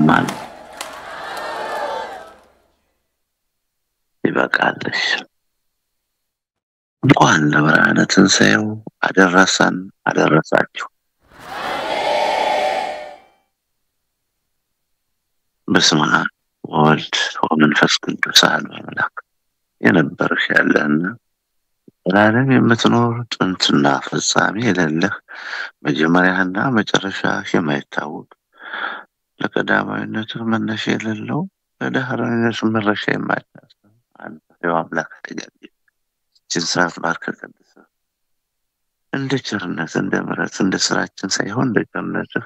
ማን ይበቃልሽ። እንኳን ለብርሃነ ትንሣኤው አደረሰን አደረሳችሁ። በስመ አብ ወወልድ ወመንፈስ ቅዱስ አሐዱ አምላክ። የነበርሽ ያለህና ለዓለም የምትኖር ጥንትና ፍጻሜ የሌለህ መጀመሪያህና መጨረሻህ የማይታወቅ ለቀዳማዊነትህ መነሻ የሌለው ለዳህራዊነትህ መድረሻ የማይታሰብ አንተ ሕያው አምላክ ተገኘ። ይህችን ሰዓት ባርከህ ቀድሰህ እንደ ቸርነት እንደ ምሕረት እንደ ስራችን ሳይሆን እንደ ቸርነትህ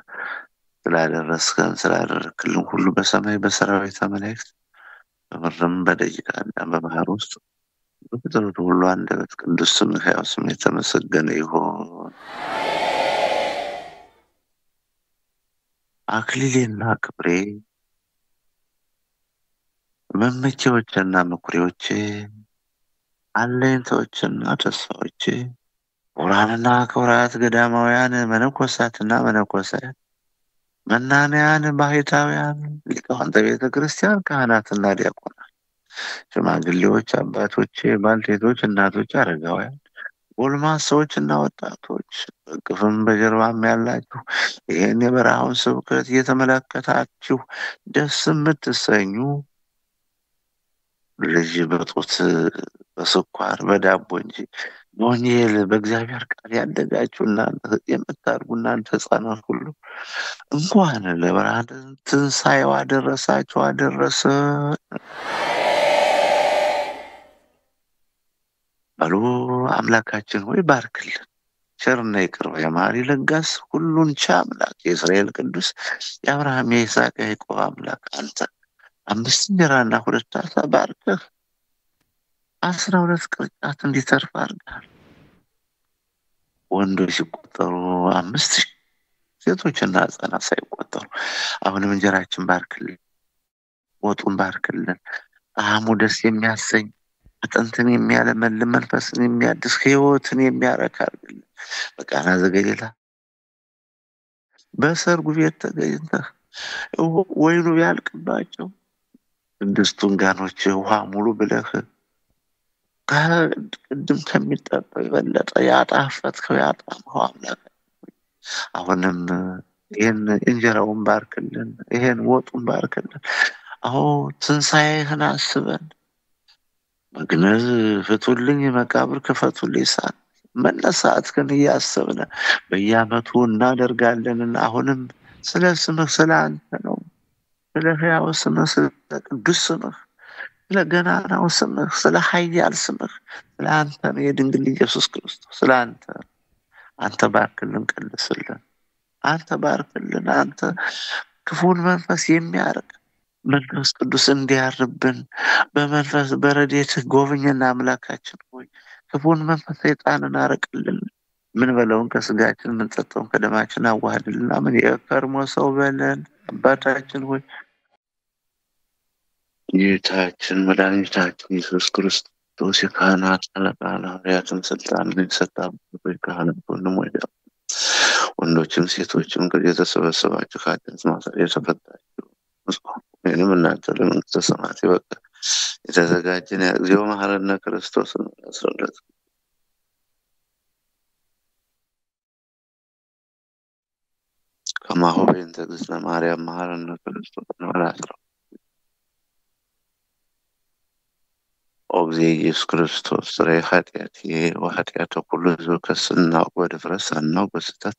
ስላደረስከን ስላደረክልን ሁሉ በሰማይ በሰራዊተ መላእክት በምድርም በደቂቃና በባህር ውስጥ በፍጥረቱ ሁሉ አንደበት ቅዱስ ስምህ ሕያው ስምህ የተመሰገነ ይሁን። አክሊሌና ክብሬ መመኪያዎችና መኩሪያዎቼ አለኝታዎችና ተስፋዎቼ ክቡራንና ክቡራት ገዳማውያን መነኮሳትና መነኮሳት መናንያን ባሕታውያን ሊቃውንተ ቤተ ክርስቲያን ካህናትና ዲያቆናት ሽማግሌዎች አባቶቼ ባልቴቶች እናቶች አረጋውያን ጎልማሶችና ወጣቶች በቅፍም በጀርባም ያላችሁ ይህን የበረሃውን ስብከት እየተመለከታችሁ ደስ የምትሰኙ ልጅ በጡት በስኳር በዳቦ እንጂ በወንጌል በእግዚአብሔር ቃል ያደጋችሁ እናንተ የምታርጉ እናንተ ሕፃናት ሁሉ እንኳን ለብርሃነ ትንሣኤው አደረሳችሁ አደረሰ። በሉ አምላካችን ሆይ ባርክልን። ቸርና ይቅር ባይ መሐሪ ለጋስ ሁሉን ቻይ አምላክ የእስራኤል ቅዱስ የአብርሃም የይስሐቅ የያዕቆብ አምላክ አንተ 5 እንጀራና 2 ዓሣ ባርከህ 12 ቅርጫት እንዲተርፍ አድርገሃል። ወንዶች ሲቆጠሩ 5000 ሴቶችና ሕፃናት ሳይቆጠሩ አሁንም እንጀራችን ባርክልን፣ ወጡን ባርክልን። ጣዕሙ ደስ የሚያሰኝ አጥንትን የሚያለመልም መንፈስን የሚያድስ ሕይወትን የሚያረካ አድርግልን። በቃና ዘገሊላ በሰርጉ ቤት ተገኝተህ ወይኑ ቢያልቅባቸው 6ቱን ጋኖች ውሃ ሙሉ ብለህ ቅድም ከሚጠጣው የበለጠ ያጣፈጥከው ያጣምኸው አምላክ አሁንም ይህን እንጀራውን ባርክልን፣ ይህን ወጡን ባርክልን። አዎ ትንሣኤህን አስበን መግነዝ ፍቱልኝ መቃብር ክፈቱልኝ ሰዓት መነሳትህን እያሰብን በየዓመቱ እናደርጋለንና አሁንም ስለ ስምህ ስለ አንተ ነው፣ ስለ ሕያው ስምህ ስለ ቅዱስ ስምህ ስለ ገናናው ስምህ ስለ ኃያል ስምህ ስለ አንተ ነው የድንግል ኢየሱስ ክርስቶስ ስለ አንተ ባርክልን፣ ቀድስልን። አንተ ባርክልን። አንተ ክፉን መንፈስ የሚያርቅ መንፈስ ቅዱስ እንዲያርብን በመንፈስ በረድኤትህ ጎብኘን። አምላካችን ሆይ ክፉን መንፈስ ሰይጣንን አርቅልን። ምን በለውን ከስጋችን ምን ጠጣውን ከደማችን አዋህድልና ምን የከርሞ ሰው በለን። አባታችን ሆይ ጌታችን መድኃኒታችን ኢየሱስ ክርስቶስ የካህናት አለቃ ሐዋርያትን ስልጣን የሰጣችሁ ካህናት ወንድሞች ወንዶችም ሴቶችም የተሰበሰባችሁ ከኃጢአት ማሰሪያ የተፈታችሁ ወይንም እናንተ ለመንግሥተ ሰማያት በቃ የተዘጋጀን እግዚኦ መሐረነ ክርስቶስ ነው። 12 ከማሁ በእንተ እግዝእትነ ማርያም መሐረነ ክርስቶስ ነው። 12 ኦ እግዚእ ኢየሱስ ክርስቶስ ስረይ ኃጢአት ወኃጢአተ ኩሉ ሕዝብ ከስናውቅ በድፍረት ሳናውቅ በስህተት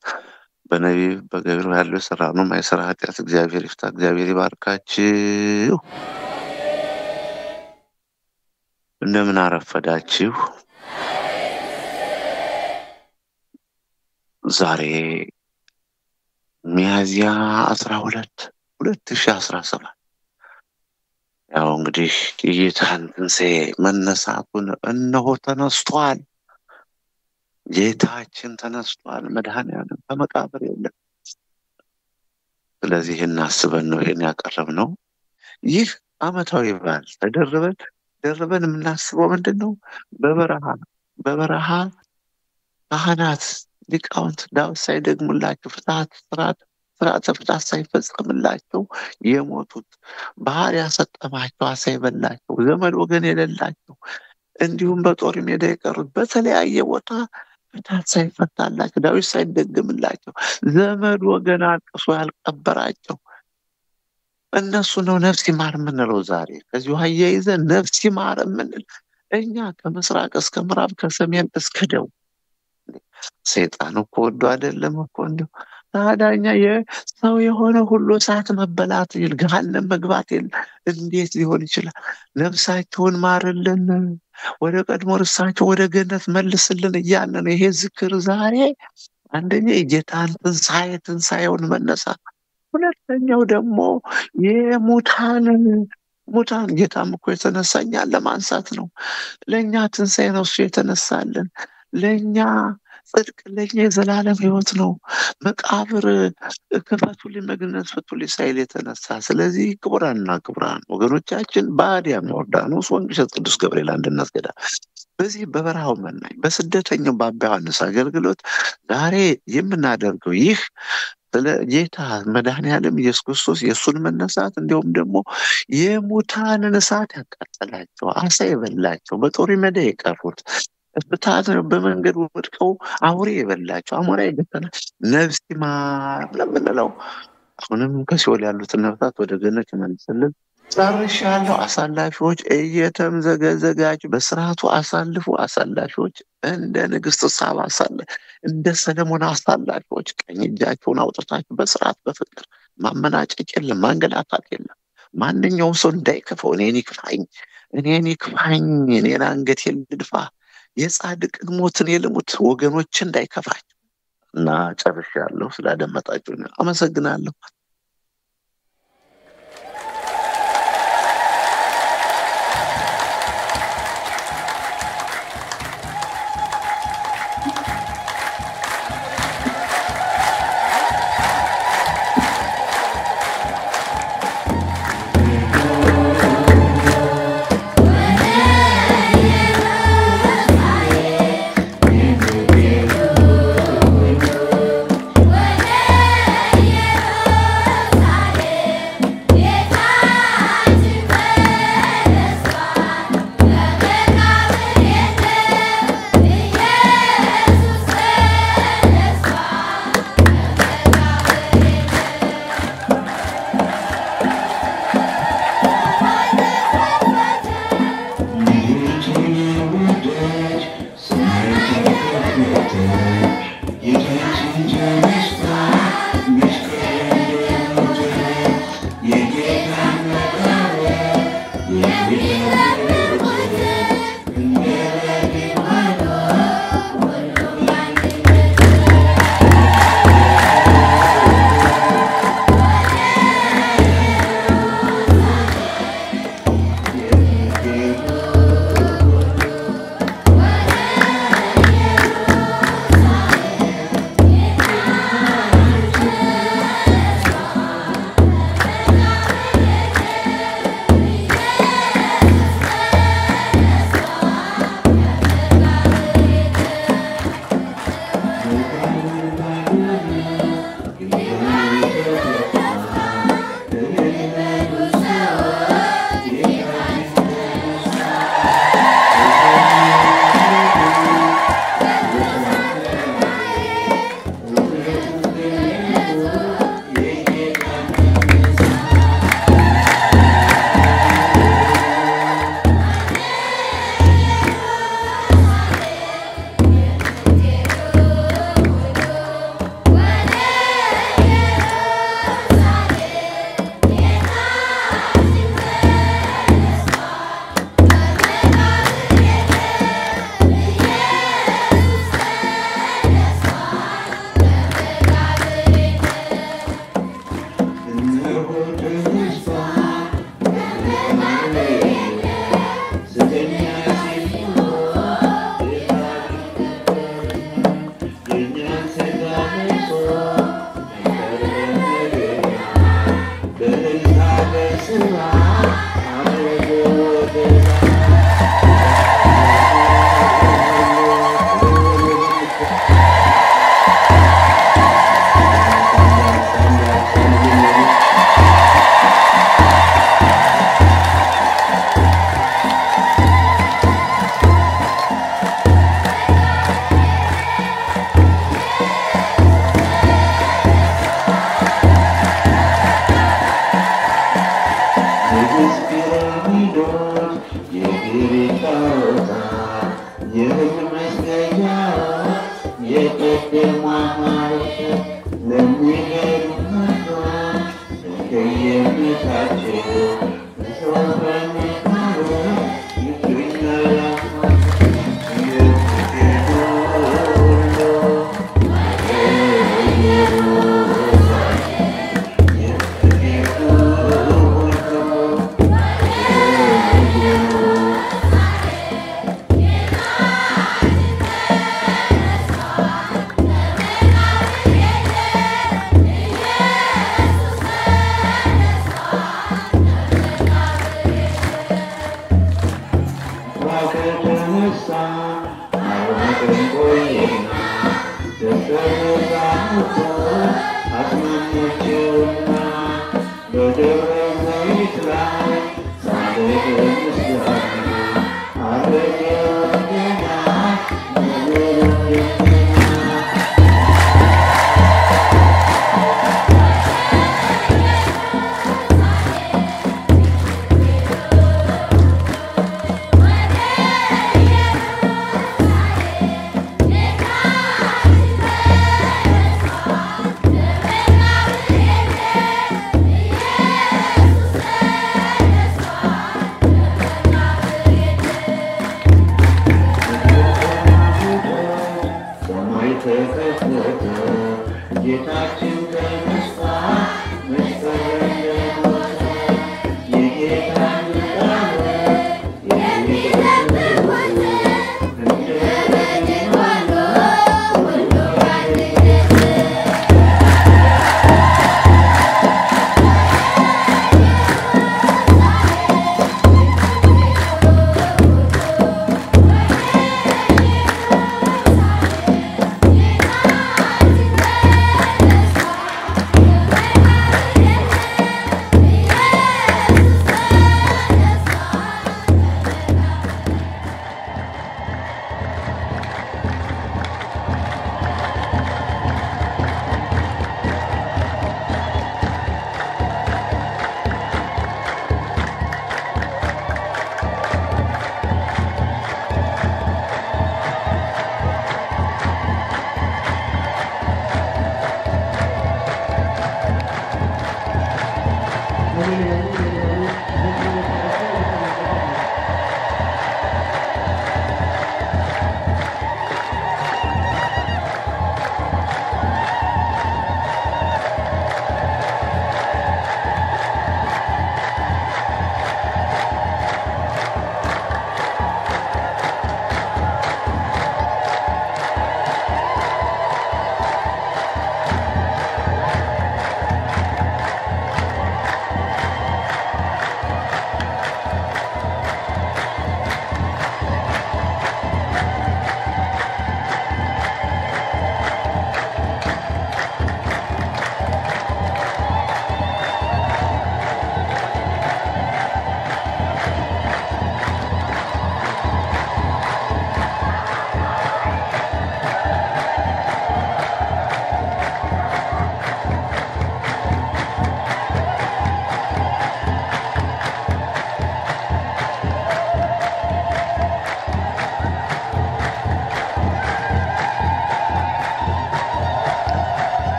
በነቢብ በገቢር ያለው የሰራነው የማይሰራ ኃጢአት እግዚአብሔር ይፍታ። እግዚአብሔር ይባርካችሁ። እንደምን አረፈዳችሁ። ዛሬ ሚያዝያ 12 2017 ያው እንግዲህ የጌታን ትንሣኤ መነሳቱን እነሆ ተነስቷል። ጌታችን ተነስቷል። መድኃኒዓለም ከመቃብር የለም። ስለዚህ እናስበን ነው ይሄን ያቀረብነው። ይህ ዓመታዊ በዓል ደርበን የምናስበው ምንድነው? በበረሃ ካህናት ሊቃውንት ዳዊት ሳይደግሙላችሁ ፍትሐት ስርዓት ስርዓተ ፍትሐት ሳይፈጸምላቸው የሞቱት፣ ባህር ያሰጠማቸው፣ ዓሣ የበላቸው፣ ዘመድ ወገን የሌላቸው እንዲሁም በጦር ሜዳ የቀሩት በተለያየ ቦታ ፍትሐት ሳይፈታላቸው ዳዊት ሳይደገምላቸው ዘመድ ወገን አልቅሶ ያልቀበራቸው እነሱ ነው ነፍስ ይማር የምንለው ዛሬ። ከዚሁ አያይዘን ነፍስ ይማር የምንል እኛ ከምስራቅ እስከ ምዕራብ ከሰሜን እስከ ደቡብ። ሰይጣን እኮ ወዶ አይደለም እኮ እንደው ታዲያ እኛ የሰው የሆነ ሁሉ እሳት መበላት ገሃነም መግባት እንዴት ሊሆን ይችላል? ነፍሳቸውን ማርልን፣ ወደ ቀድሞ ርሳቸው ወደ ገነት መልስልን እያልን ነው። ይሄ ዝክር ዛሬ አንደኛ የጌታን ትንሣኤውን መነሳት፣ ሁለተኛው ደግሞ ሙታን ጌታም እኮ የተነሳ እኛን ለማንሳት ነው። ለእኛ ትንሣኤ ነው እሱ የተነሳልን። ለእኛ ጽድቅ፣ ለእኛ የዘላለም ሕይወት ነው። መቃብር ክፈቱልኝ፣ መግነዝ ፍቱልኝ ሳይል የተነሳ። ስለዚህ ክቡራንና ክቡራን ወገኖቻችን በአድያም ዮርዳኖስ ወንቅሸት ቅዱስ ገብርኤል አንድነት ገዳም በዚህ በበረሃው መናኝ በስደተኛው በአባ ዮሐንስ አገልግሎት ዛሬ የምናደርገው ይህ ስለ ጌታ መድኃኔዓለም ኢየሱስ ክርስቶስ የእሱን መነሳት እንዲሁም ደግሞ የሙታንን እሳት ያቃጠላቸው፣ ዓሣ የበላቸው፣ በጦር ሜዳ የቀሩት፣ ፍትሐት በመንገድ ወድቀው አውሬ የበላቸው፣ አሞራ የገደላቸው ነፍስ ይማር ለምንለው አሁንም ከሲኦል ያሉትን ነፍሳት ወደ ገነት ይመልስልን። ጨርሻለሁ። አሳላፊዎች እየተምዘገዘጋችሁ በስርዓቱ አሳልፉ። አሳላፊዎች እንደ ንግሥት ሳባ እንደ ሰለሞን አሳላፊዎች ቀኝ እጃቸውን አውጥታችሁ በስርዓት በፍቅር ማመናጨቅ የለም፣ ማንገላታት የለም። ማንኛውም ሰው እንዳይከፋው እኔን ይክፋኝ፣ እኔን አንገቴን ልድፋ፣ የጻድቅን ሞት እኔ ልሙት፣ ወገኖች እንዳይከፋቸው እና ጨርሻለሁ። ስላደመጣችሁ አመሰግናለሁ።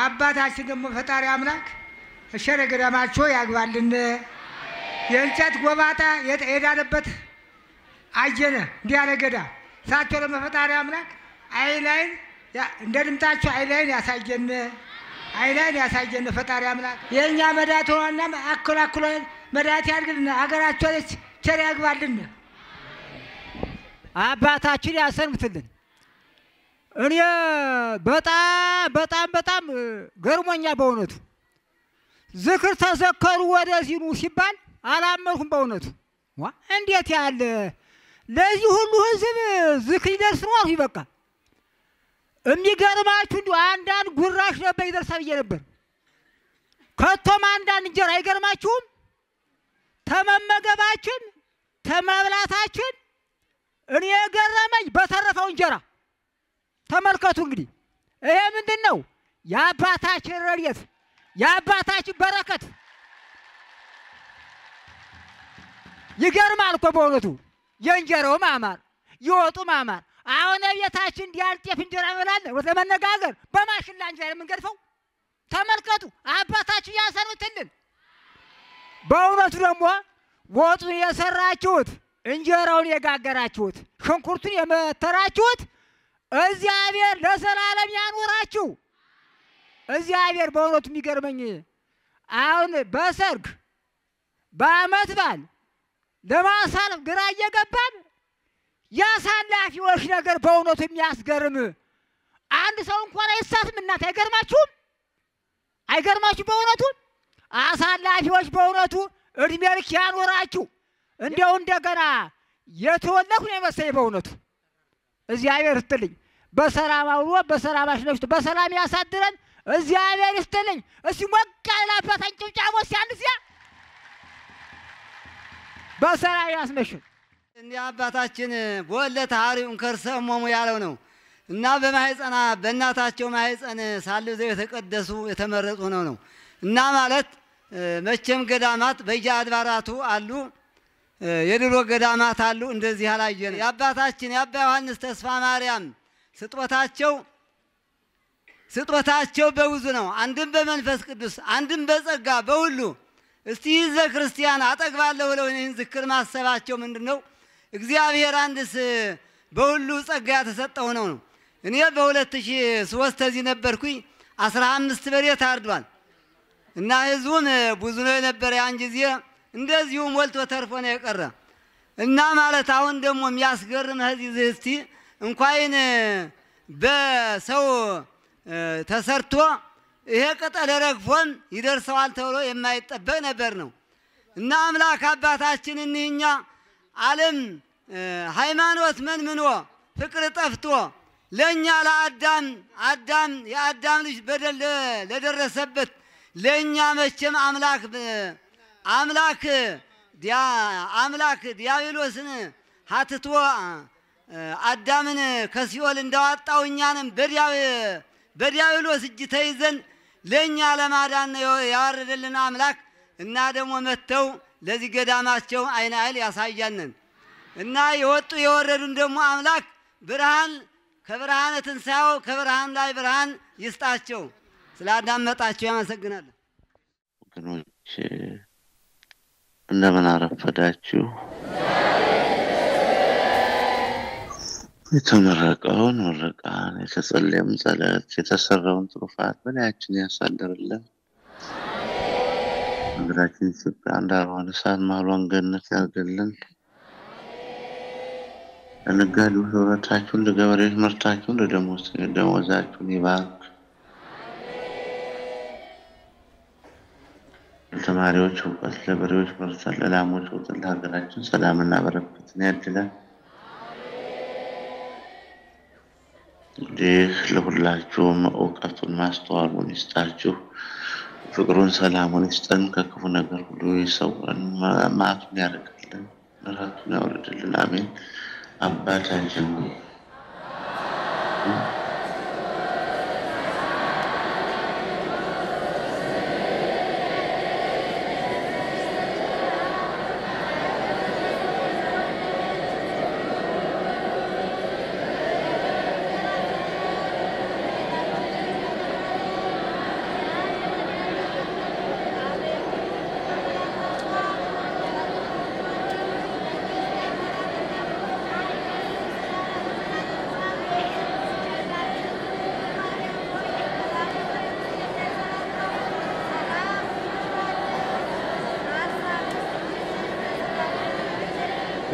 አባታችን ደግሞ ፈጣሪ አምላክ እሸረ ገዳማቸው ያግባልን የእንጨት ጎባጣ የዳለበት አጀነ እንዲያለ ገዳ ሳቸው ለፈጣሪ አምላክ አይላይን እንደ ድምጣቸው አይላይን ያሳየን ፈጣሪ አምላክ የኛ መዳት ሆነና አከላክሎ መዳት ያርግልና አገራቸው ቸር ያግባልን አባታችን ያሰንብትልን እኔ በጣም ገርሞኛ በእውነቱ ዝክር ተዘከሩ ወደዚሁ ሲባል አላመንኩም በእውነቱ እንዴት ያለ ለዚህ ሁሉ ህዝብ ዝክር ይደርስ ነው ይበቃ የሚገርማችሁ እንዴ አንዳንድ ጉራሽ ነበር ይደርሳል ነበር ከቶም አንዳንድ እንጀራ አይገርማችሁም ተመመገባችን ተማብላታችን እኔ ገረመኝ በተረፈው እንጀራ ተመልከቱ እንግዲህ ይሄ ምንድን ነው? የአባታችን ረድኤት የአባታችን በረከት። ይገርማል እኮ በእውነቱ የእንጀራው ማማር የወጡ ማማር። አሁን ቤታችን ዲያልጤፍ እንጀራ እንበላለን ለመነጋገር በማሽላ እንጀራ የምንገድፈው ተመልከቱ። አባታችን ያሰሩትልን። በእውነቱ ደግሞ ወጡን የሰራችሁት እንጀራውን የጋገራችሁት ሽንኩርቱን የመተራችሁት እግዚአብሔር ለዘላለም ያኖራችሁ። እግዚአብሔር በእውነቱ የሚገርመኝ አሁን በሰርግ በዓመት በዓል ለማሳለፍ ግራ እየገባን ያሳላፊዎች ነገር በእውነቱ የሚያስገርም አንድ ሰው እንኳን አይሳትም። እናት አይገርማችሁም? አይገርማችሁ? በእውነቱ አሳላፊዎች በእውነቱ እድሜ ልክ ያኖራችሁ። እንዲያው እንደገና የተወለድኩ ነው የመሰለኝ በእውነቱ። እግዚአብሔር ይስጥልኝ። በሰላም አውሎ በሰላም አሽነፍቶ በሰላም ያሳድረን። እግዚአብሔር ይስጥልኝ። እስቲ ሞቅ ያለ አባታችን ጭብጨባ ሲያንስያ በሰላም ያስመሽን። እንዲህ አባታችን በወለተ ሐሪውን ከርሰሞሙ ያለው ነው እና በማህፀና በእናታቸው ማህፀን ሳለው ዘው የተቀደሱ የተመረጡ ነው እና ማለት መቼም ገዳማት በየአድባራቱ አሉ፣ የድሮ ገዳማት አሉ። እንደዚህ ያላየን የአባታችን የአባ ዮሐንስ ተስፋ ማርያም ስጦታቸው በብዙ ነው። አንድም በመንፈስ ቅዱስ አንድም በጸጋ በሁሉ። እስቲ ይዘ ክርስቲያን አጠግባለሁ ብለው ይህን ዝክር ማሰባቸው ምንድነው? እግዚአብሔር አንድስ በሁሉ ጸጋ የተሰጠው ነው። እኔ በ2003 እዚህ ነበርኩኝ። 15 በሬ ታርዷል እና ህዝቡም ብዙ ነው የነበረ ያን ጊዜ። እንደዚሁ ሞልቶ ተርፎ ነው የቀረ እና ማለት አሁን ደግሞ የሚያስገርም ህዝብ እስቲ እንኳን በሰው ተሰርቶ ይሄ ቅጠል ረግፎን ይደርሰዋል ተብሎ የማይጠበቅ ነበር ነው እና አምላክ አባታችን እኛ ዓለም ሃይማኖት መንምኖ ፍቅር ጠፍቶ ለኛ ለአዳም የአዳም ልጅ በደል ለደረሰበት ለኛ መቼም አምላክ ዲያብሎስን ሀትቶ አዳምን ከሲኦል እንዳወጣው እኛንም በዲያብሎስ እጅ ተይዘን ለኛ ለማዳን ያወረደልን አምላክ እና ደግሞ መተው ለዚህ ገዳማቸው አይን አይል ያሳያንን እና የወጡ የወረዱን ደግሞ አምላክ ብርሃን ከብርሃነ ትንሣኤው ከብርሃን ላይ ብርሃን ይስጣቸው። ስላዳመጣቸው ያመሰግናል። ወገኖች እንደምን አረፈዳችሁ? የተመረቀውን ምርቃን የተጸለየም ጸሎት የተሰራውን ትሩፋት በላያችን ያሳድርልን። ምድራችን ኢትዮጵያ እንዳልሆነ እሳት ማሏን ገነት ያድርግልን። ለነጋዴው ህብረታችሁን ለገበሬዎች ምርታችሁን ለደሞዛችሁን ይባርክ። ለተማሪዎች እውቀት ለበሬዎች ምርት ለላሞች ወተት ለሀገራችን ሰላምና በረከትን ያድለን። እንግዲህ ለሁላችሁም እውቀቱን ማስተዋሉን ይስጣችሁ፣ ፍቅሩን ሰላሙን ይስጠን፣ ከክፉ ነገር ሁሉ ይሰውረን፣ መዓቱን ያርቅልን፣ ምሕረቱን ያውርድልን። አሜን። አባታችን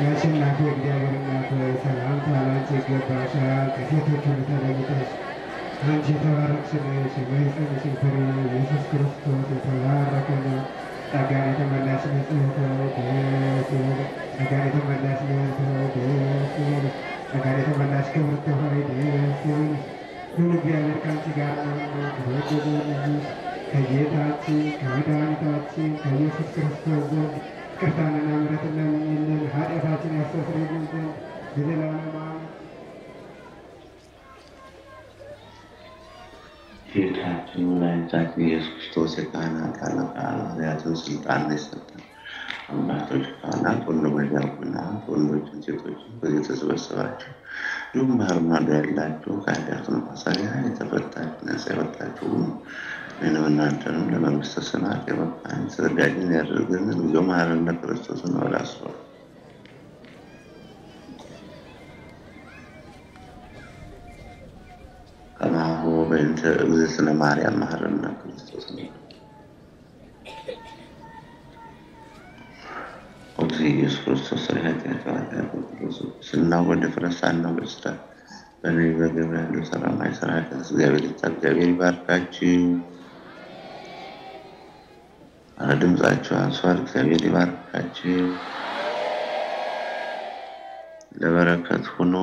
ያሸናፊ እግዚአብሔር እናት ሰላምታ ላንቺ ይገባሻል። ከሴቶች ሁሉ ተለይተሽ አንቺ የተባረክሽ ነሽ። የማኅፀንሽን ፍሬ ኢየሱስ ክርስቶስ የተባረከ ነው። ጸጋን የተመላሽ ንጽሕት ሆይ ደስ ይበልሽ። ጸጋን የተመላሽ ንጽሕት ሆይ ደስ ይበልሽ። ጸጋን የተመላሽ ክብርት ሆይ ደስ ይበልሽ። ሁሉ እግዚአብሔር ከአንቺ ጋር ነውና ከተወደደው ልጅሽ ከጌታችን ከመድኃኒታችን ከኢየሱስ ክርስቶስ ዘንድ ይቅርታንና ምሕረትን ለምኝልን ኃጢአታችን ያስተሰርይልን ዘንድ ለዘላለሙ አሜን። ጌታችን መድኃኒታችን ኢየሱስ ክርስቶስ የካህናት አለቃ ሐዋርያትን ስልጣን የሰጠን አባቶች ካህናት፣ ወንድሞች ዲያቆናት፣ ወንዶችን ሴቶችን በዚህ ተሰበሰባችሁ እንዲሁም ባህር ማዶ ያላችሁ ከኃጢአት ማሰሪያ የተፈታችሁ ነፃ የወጣችሁ እኔንም እናንተንም ለመንግሥተ ሰማያት የበቃን ተዘጋጅን ያደርገን እግዚኦ መሐረነ ክርስቶስን ወላስሮ ከማሁ በእንተ እግዝእትነ ማርያም መሐረነ ክርስቶስን ኢየሱስ ክርስቶስ ኃጢአት ስናወደ ፍረሳና በስታ በነይ በገብረ ያለው ሰላም አይሰራከ እግዚአብሔር ይባርካችሁ። ድምጻችሁ አንሷል። እግዚአብሔር ይባርካችሁ። ለበረከት ሁኑ።